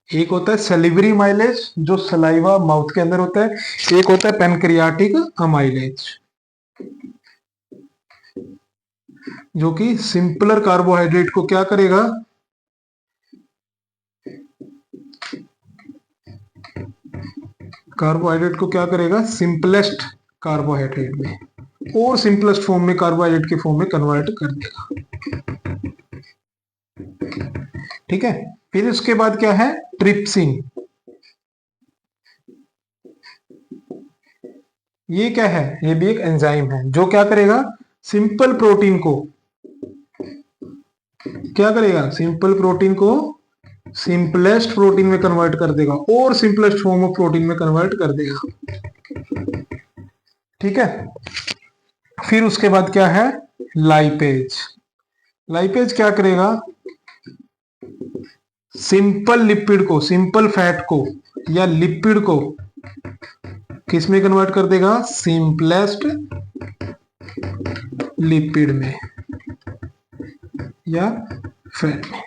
Speaker 1: एक होता है सलिवरी माइलेज जो सलाइवा माउथ के अंदर होता है, एक होता है पैनक्रियाटिक अमाइलेज जो कि सिंपलर कार्बोहाइड्रेट को क्या करेगा? कार्बोहाइड्रेट को क्या करेगा? सिंपलेस्ट कार्बोहाइड्रेट में और सिंपलेस्ट फॉर्म में कार्बोहाइड्रेट के फॉर्म में कन्वर्ट कर देगा। ठीक है। फिर उसके बाद क्या है? ट्रिप्सिन। ये क्या है? ये भी एक एंजाइम है जो क्या करेगा? सिंपल प्रोटीन को क्या करेगा? सिंपल प्रोटीन को सिंपलेस्ट प्रोटीन में कन्वर्ट कर देगा और सिंपलेस्ट फॉर्म ऑफ प्रोटीन में कन्वर्ट कर देगा। ठीक है। फिर उसके बाद क्या है? लाइपेज। लाइपेज क्या करेगा? सिंपल लिपिड को, सिंपल फैट को या लिपिड को किस में कन्वर्ट कर देगा? सिंपलेस्ट लिपिड में या फैट में।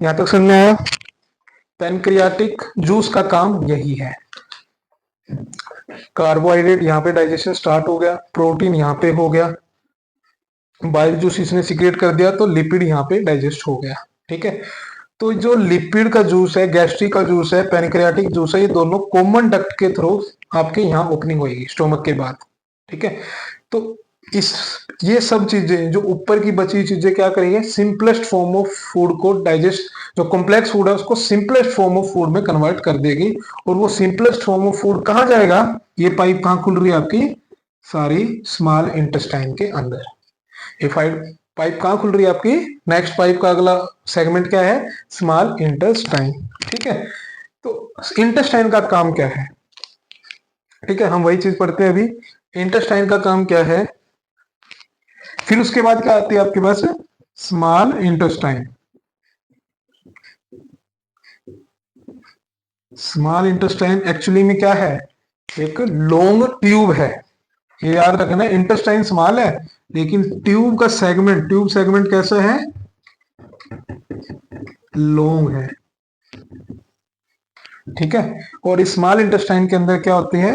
Speaker 1: यहां तक समझ में आया? पैनक्रियाटिक जूस का काम यही है। कार्बोहाइड्रेट यहाँ पे डाइजेशन स्टार्ट हो गया, प्रोटीन यहाँ पे हो गया, बाइल जूस इसने सीक्रेट कर दिया तो लिपिड यहाँ पे डाइजेस्ट हो गया। ठीक है। तो जो लिपिड का जूस है, गैस्ट्रिक का जूस है, पैनक्रियाटिक जूस है, ये दोनों कॉमन डक्ट के थ्रू आपके यहाँ ओपनिंग होगी स्टोमक के बाद। ठीक है। तो इस ये सब चीजें जो ऊपर की बची चीजें क्या करेंगे? सिंपलेस्ट फॉर्म ऑफ फूड को डाइजेस्ट, जो कॉम्प्लेक्स फूड है उसको सिंपलेस्ट फॉर्म ऑफ फूड में कन्वर्ट कर देगी। और वो सिंपलेस्ट फॉर्म ऑफ फूड कहाँ जाएगा? ये पाइप कहाँ खुल रही है आपकी? सारी स्मॉल इंटेस्टाइन के अंदर। ये पाइप कहाँ खुल रही है आपकी? नेक्स्ट पाइप का अगला सेगमेंट क्या है? Small intestine. ठीक है। तो इंटेस्टाइन का काम क्या है? ठीक है, हम वही चीज पढ़ते हैं अभी। इंटेस्टाइन का काम क्या है? फिर उसके बाद क्या आती है आपके पास? Small intestine. Small intestine actually में क्या है? एक लॉन्ग ट्यूब है। ये याद रखना, इंटेस्टाइन स्मॉल है लेकिन ट्यूब का सेगमेंट, ट्यूब सेगमेंट कैसा है? लॉन्ग है। ठीक है। और स्मॉल इंटेस्टाइन के अंदर क्या होती है?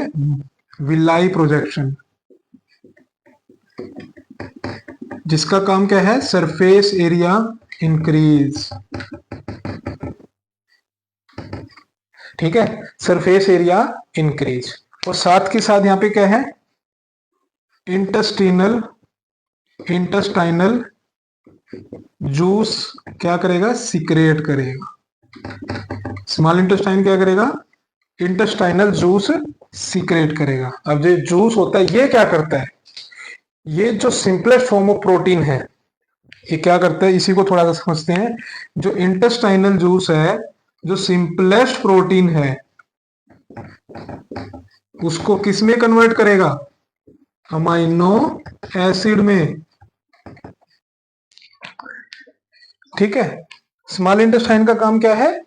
Speaker 1: विलाई प्रोजेक्शन, जिसका काम क्या है? Surface area increase. ठीक है, सरफेस एरिया इंक्रीज। और साथ के साथ यहां पे क्या है? इंटेस्टाइनल जूस क्या करेगा? सिक्रेट करेगा। स्मॉल इंटेस्टाइन क्या करेगा? इंटेस्टाइनल जूस सिक्रेट करेगा। अब जो जूस होता है ये क्या करता है? ये जो सिंपलेस्ट फॉर्म ऑफ प्रोटीन है ये क्या करता है? इसी को थोड़ा सा समझते हैं। जो इंटेस्टाइनल जूस है, जो सिंपलेस्ट प्रोटीन है, उसको किस में कन्वर्ट करेगा? अमाइनो एसिड में। ठीक है। स्मॉल इंटेस्टाइन का काम क्या है?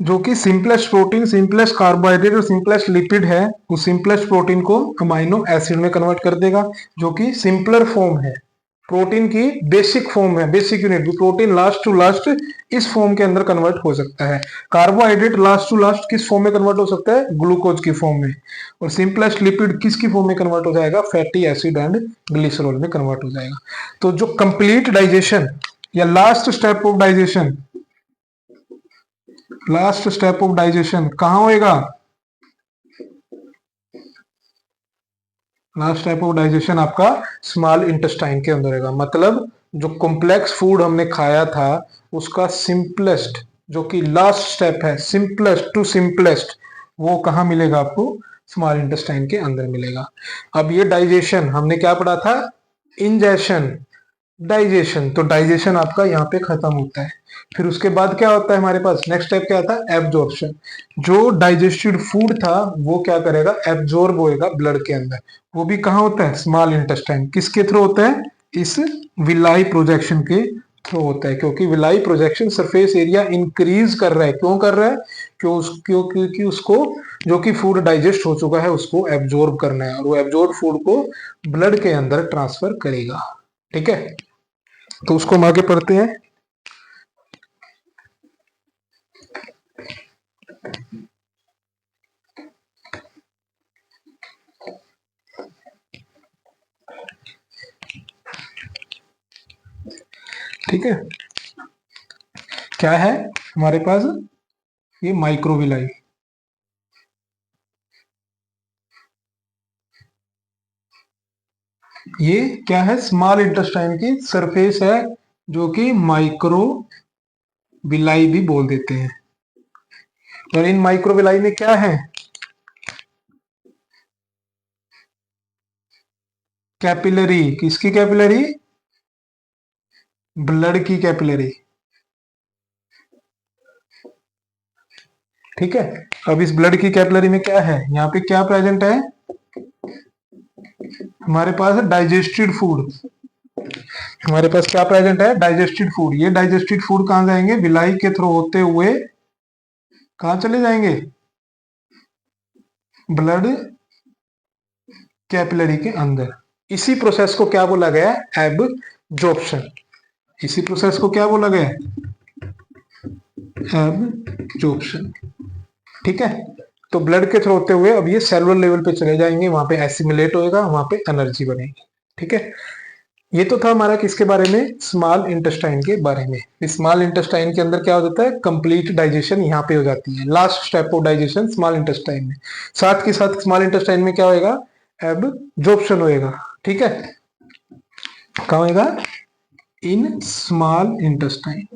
Speaker 1: जो कि सिंपलेस्ट प्रोटीन, सिंपलेस्ट कार्बोहाइड्रेट और सिंपलेस्ट लिपिड है, उस सिंपलेस्ट प्रोटीन को अमाइनो एसिड में कन्वर्ट कर देगा, जो कि सिंपलर फॉर्म है, प्रोटीन की बेसिक फॉर्म है, basic unit. Protein last to last इस फॉर्म के अंदर कन्वर्ट हो सकता है। कार्बोहाइड्रेट लास्ट टू लास्ट किस फॉर्म में कन्वर्ट हो सकता है? ग्लूकोज की फॉर्म में। और सिंपलेस्ट लिपिड किसकी फॉर्म में कन्वर्ट हो जाएगा? फैटी एसिड एंड ग्लिसरॉल में कन्वर्ट हो जाएगा। तो जो कंप्लीट डाइजेशन या last step of digestion, last step of digestion कहां होएगा? लास्ट स्टेप ऑफ डाइजेशन आपका स्मॉल इंटेस्टाइन के अंदर होगा। मतलब जो कॉम्प्लेक्स फूड हमने खाया था उसका सिंपलेस्ट, जो कि लास्ट स्टेप है, सिंपलेस्ट टू सिंपलेस्ट, वो कहां मिलेगा आपको? स्मॉल इंटेस्टाइन के अंदर मिलेगा। अब ये डाइजेशन हमने क्या पढ़ा था? Ingestion, digestion. तो डाइजेशन आपका यहाँ पे खत्म होता है। फिर उसके बाद क्या होता है हमारे पास? नेक्स्ट स्टेप क्या था? एब्जॉर्प्शन। जो डाइजेस्टेड फूड था वो क्या करेगा? एब्जॉर्ब होएगा ब्लड के अंदर। वो भी कहाँ होता है? Small intestine. किसके थ्रू होता है? इस विलाई प्रोजेक्शन के थ्रो होता है, क्योंकि villi projection surface area increase कर रहा है। क्यों कर रहा है? क्योंकि उसको जो कि फूड डाइजेस्ट हो चुका है उसको एब्जॉर्ब करना है, और वो एब्जॉर्ब फूड को ब्लड के अंदर ट्रांसफर करेगा। ठीक है, तो उसको हम आगे पढ़ते हैं। ठीक है, क्या है हमारे पास? ये माइक्रोविलाई। ये क्या है? स्मॉल इंटेस्टाइन की सरफेस है, जो कि माइक्रो विलाई भी बोल देते हैं। और इन माइक्रोविलाई में क्या है? कैपिलरी। किसकी कैपिलरी? ब्लड की कैपिलरी। ठीक है, अब इस ब्लड की कैपिलरी में क्या है? यहाँ पे क्या प्रेजेंट है? हमारे पास डाइजेस्टेड फूड। हमारे पास क्या प्रेजेंट है? Digested food. ये डाइजेस्टेड फूड कहां जाएंगे? विलाई के थ्रू होते हुए कहां चले जाएंगे? ब्लड कैपिलरी के अंदर। इसी प्रोसेस को क्या बोला गया? एब्जॉर्प्शन। इसी प्रोसेस को क्या बोला गया? एब्जॉर्प्शन। ठीक है, तो ब्लड के थ्रू होते हुए अब ये सेलुलर लेवल पे चले जाएंगे, वहां पे एसिमिलेट होएगा, वहां पे एनर्जी बनेगी। ठीक है, ये तो था हमारा किसके बारे में? स्मॉल इंटेस्टाइन के बारे में। स्मॉल इंटेस्टाइन के अंदर क्या हो जाता है? कंप्लीट डाइजेशन यहाँ पे हो जाती है, last step of digestion small intestine में। साथ के साथ स्मॉल इंटेस्टाइन में क्या होएगा? एब्जॉर्प्शन होएगा। ठीक है, कहाँ होएगा? In small intestine.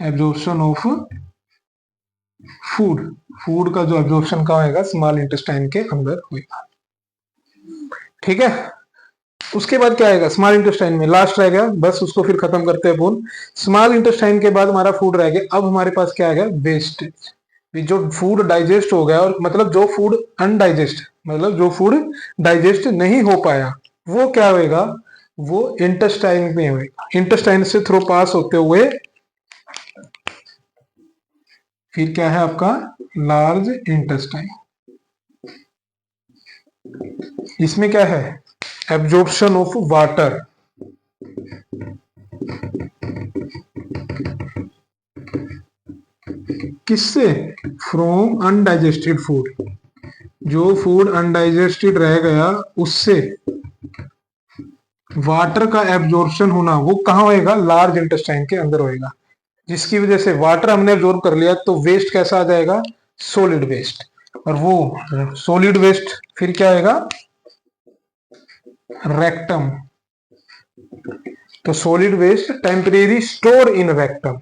Speaker 1: Absorption of food. Food का जो एब्जॉर्प्शन कहाँ होएगा? स्मॉल इंटेस्टाइन के अंदर होएगा। ठीक है, उसके बाद क्या आएगा? स्मॉल इंटेस्टाइन में लास्ट रह गया, बस उसको फिर खत्म करते हैं अपन। स्मॉल इंटेस्टाइन के बाद हमारा फूड रह गया। अब हमारे पास क्या आ गया? वेस्टेज। जो फूड डाइजेस्ट हो गया, और मतलब जो फूड अनडाइजेस्ट, मतलब जो फूड डाइजेस्ट नहीं हो पाया, वो क्या होएगा? वो इंटेस्टाइन में होएगा। इंटेस्टाइन से थ्रू पास होते हुए फिर क्या है आपका? Large intestine. इसमें क्या है? Absorption of water. किससे? From undigested food. जो फूड अनडाइजेस्टेड रह गया उससे वाटर का एब्जॉर्प्शन होना, वो कहां होएगा? लार्ज इंटेस्टाइन के अंदर होएगा। जिसकी वजह से वाटर हमने एब्जॉर्ब कर लिया, तो वेस्ट कैसा आ जाएगा? Solid waste. और वो सॉलिड वेस्ट फिर क्या आएगा? रेक्टम। तो solid waste temporary store in rectum.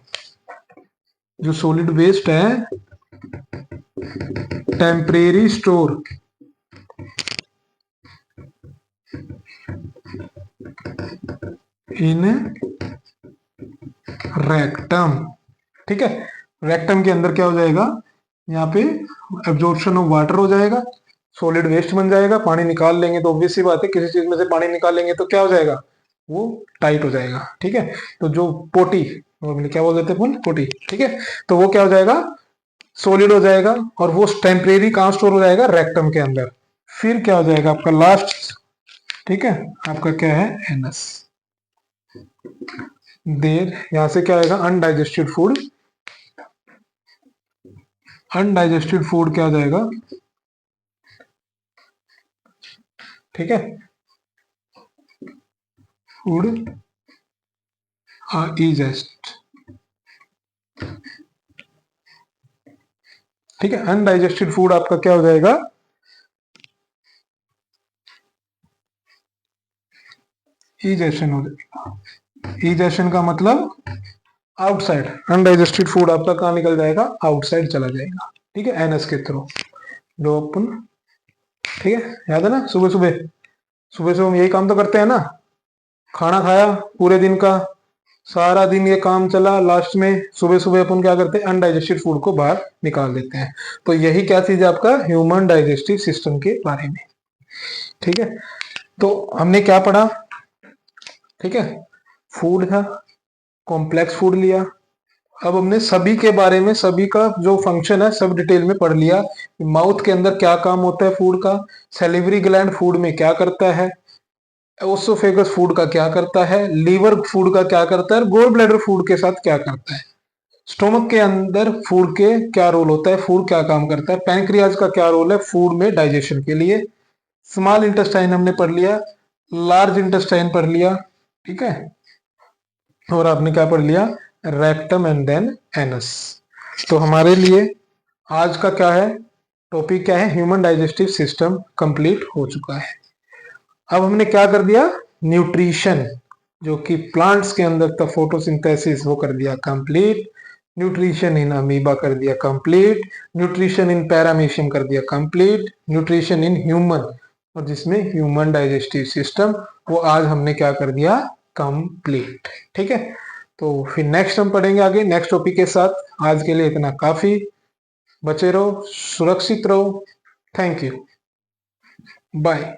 Speaker 1: जो सॉलिड वेस्ट है टेम्परेरी स्टोर इन रेक्टम। ठीक है, रेक्टम के अंदर क्या हो जाएगा? यहाँ पे एब्जॉर्प्शन ऑफ वाटर हो जाएगा, सॉलिड वेस्ट बन जाएगा। पानी निकाल लेंगे तो ऑब्वियस सी बात है, किसी चीज में से पानी निकालेंगे तो क्या हो जाएगा? वो टाइट हो जाएगा। ठीक है, तो जो पोटी, क्या बोल देते हैं? पोटी। ठीक है, तो वो क्या हो जाएगा? सॉलिड हो जाएगा, और वो टेम्परेरी कहां स्टोर हो जाएगा? रेक्टम के अंदर। फिर क्या हो जाएगा आपका लास्ट? ठीक है, आपका क्या है? एनस। देर यहां से क्या आएगा? Undigested food. अनडाइजेस्टेड फूड क्या हो जाएगा? ठीक है, फूड इजेस्ट। ठीक है, अनडाइजेस्टेड फूड आपका क्या हो जाएगा? इजेशन हो जाएगा। इजेशन का मतलब आउटसाइड। अनडाइजेस्टेड फूड आपका कहां निकल जाएगा? आउटसाइड चला जाएगा। ठीक है, एनएस के थ्रू। जो अपन, ठीक है, याद है ना? सुबह सुबह सुबह सुबह हम यही काम तो करते हैं ना। खाना खाया, पूरे दिन का सारा दिन ये काम चला, लास्ट में सुबह सुबह अपन क्या करते हैं? अनडाइजेस्टेड फूड को बाहर निकाल देते हैं। तो यही क्या चीज है आपका? ह्यूमन डाइजेस्टिव सिस्टम के बारे में। ठीक है, तो हमने क्या पढ़ा? ठीक है, फूड था, कॉम्प्लेक्स फूड लिया। अब हमने सभी के बारे में, सभी का जो फंक्शन है सब डिटेल में पढ़ लिया। माउथ के अंदर क्या काम होता है फूड का, सैलिवरी ग्लैंड फूड में क्या करता है, ओसोफेगस फूड का क्या करता है, लीवर फूड का क्या करता है, गोल ब्लैडर फूड के साथ क्या करता है, स्टोमक के अंदर फूड के क्या रोल होता है, फूड क्या काम करता है, पैंक्रियाज का क्या रोल है फूड में डाइजेशन के लिए, स्मॉल इंटेस्टाइन हमने पढ़ लिया, लार्ज इंटेस्टाइन पढ़ लिया। ठीक है, और आपने क्या पढ़ लिया? Rectum and then anus. तो हमारे लिए आज का क्या है टॉपिक, क्या है? ह्यूमन डाइजेस्टिव सिस्टम कंप्लीट हो चुका है। अब हमने क्या कर दिया? न्यूट्रिशन, जो कि प्लांट्स के अंदर था फोटोसिंथेसिस, वो कर दिया कंप्लीट। न्यूट्रिशन इन अमीबा कर दिया कंप्लीट। न्यूट्रिशन इन पैरामीशियम कर दिया कंप्लीट। न्यूट्रिशन इन ह्यूमन, और जिसमें ह्यूमन डाइजेस्टिव सिस्टम, वो आज हमने क्या कर दिया? कंप्लीट। ठीक है, तो फिर नेक्स्ट हम पढ़ेंगे आगे नेक्स्ट टॉपिक के साथ। आज के लिए इतना काफी। बचे रहो, सुरक्षित रहो। Thank you, bye.